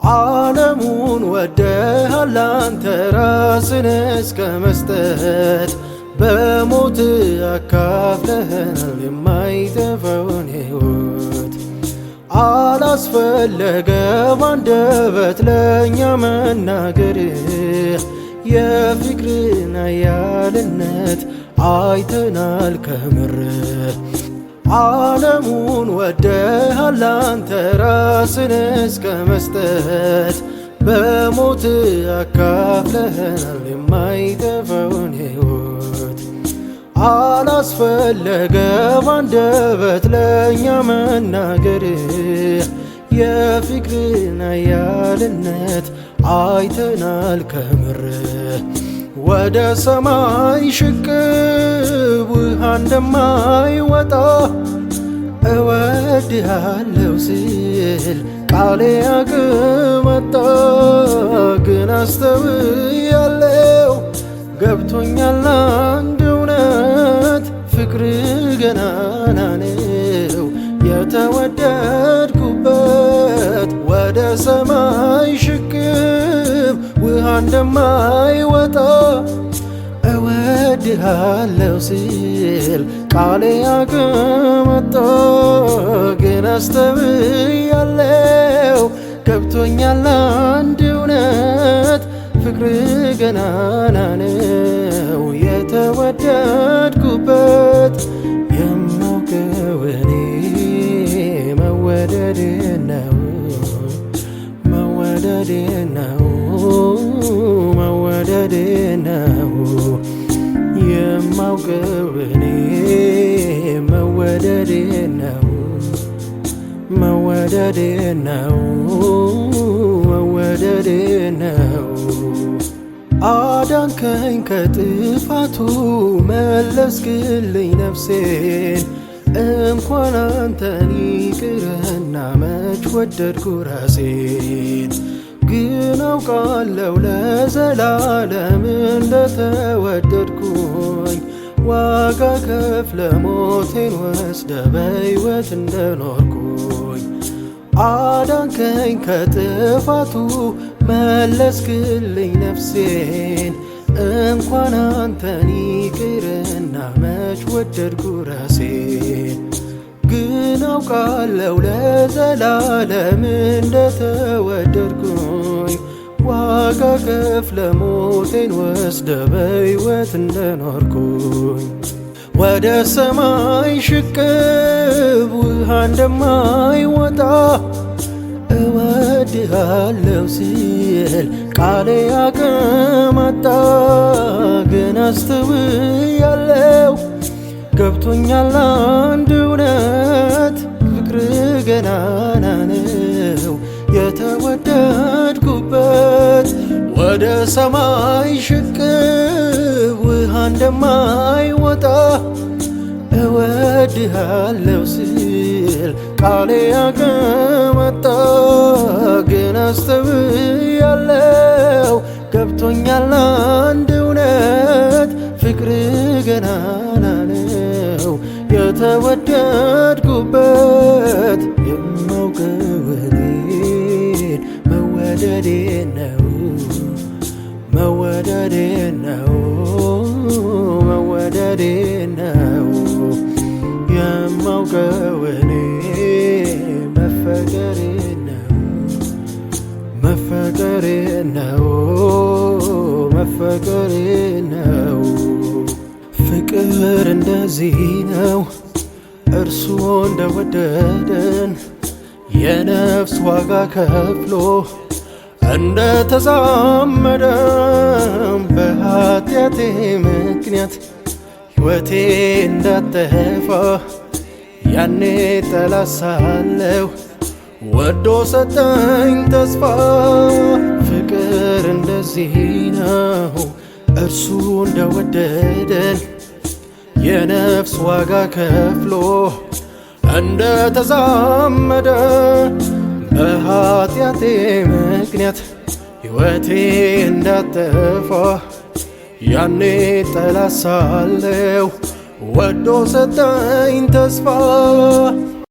ዓለሙን ወደሃል አንተ ራስን እስከ መስጠት በሞት አካፍለህናል የማይጠፋውን ሕይወት። አላስፈለገም አንደበት ለእኛ መናገር የፍቅርን ኃያልነት አይተናል ከምር። ዓለሙን ወደሃል አንተ ራስን እስከ መስጠት በሞት አካፍለህናል የማይጠፋውን ሕይወት። አላስፈለገም አንደበት ለእኛ መናገር የፍቅርን ኃያልነት አይተናል ከምር። ወደ ሰማይ ሽቅብ ውሃ እንደማይወጣ እወድሃለሁ ስል ቃሌ አቅም አጣ። ግን አስተውያለሁ ገብቶኛል አንድ እውነት ፍቅር ገናና ነው የተወደድኩበት። ወደ ሰማይ ሽቅብ ውሃ እንደማይወጣ እወድሃለሁ ስል ቃሌ አቅም አጣ። ግን አስተውያለሁ ገብቶኛል አንድ እውነት ፍቅር ገናና ነው የተወደድኩበት። የማውቀው እኔ መወደዴን ነው መወደዴን ነው መወደዴን ነው። የማውቀው እኔ መወደዴን ነው መወደዴን ነው መወደዴን ነው። አዳንከኝ ከጥፋቱ መለስክልኝ ነፍሴን። እንኳን አንተን ይቅርና መች ወደድኩ ራሴን። ግን አውቃለሁ ለዘላለም እንደተወደድኩኝ ዋጋ ከፍለ ሞቴን ወስደ በሕይወት እንደኖርኩኝ። አዳንከኝ ከጥፋቱ መለስክልኝ ነፍሴን። እንኳን አንተን ይቅርና መች ወደድኩ ራሴን። ግን አውቃለሁ ለዘላለም እንደተወደድኩኝ ዋጋ ከፍለ ሞቴን ወስደ በሕይወት እንደኖርኩኝ። ወደ ሰማይ ሽቅብ ውሃ እንደማይወጣ እወድሃለሁ ስል ቃሌ አቅም አጣ። ግን አስተውያለሁ ገብቶኛል አንድ እውነት ፍቅር ገናና ነው የተወደድኩበት። ወደ ሰማይ ሽቅብ ውሃ እንደማይወጣ እወድሃለሁ ስል ቃሌ አቅም አጣ። ግን አስተውያለሁ ገብቶኛል አንድ እውነት ፍቅር ገናና ነው የተወደድኩበት። የማውቀው እኔን መወደዴን ነው መወደዴን ነው መወደዴን ነው። የማውቀው እኔ መፈቀሬን ነው መፈቀሬን ነው መፈቀሬን ነው። ፍቅር እንደዚህ ነው እርሱ እንደወደደን የነፍስ ዋጋ ከፍሎ እንደተዛመደም በኃጢአቴ ምክንያት ሕይወቴ እንዳጠፋ ያኔ ጠላት ሳለሁ ወዶ ሰጠኝ ተስፋ። ፍቅር እንደዚህ ነው እርሱ እንደወደደን የነፍስ ዋጋ ከፍሎ እንደተዛመደ በኃጢአቴ ምክንያት ሕይወቴ እንዳጠፋ ያኔ ጠላት ሳለሁ ወዶ ሰጠኝ ተስፋ።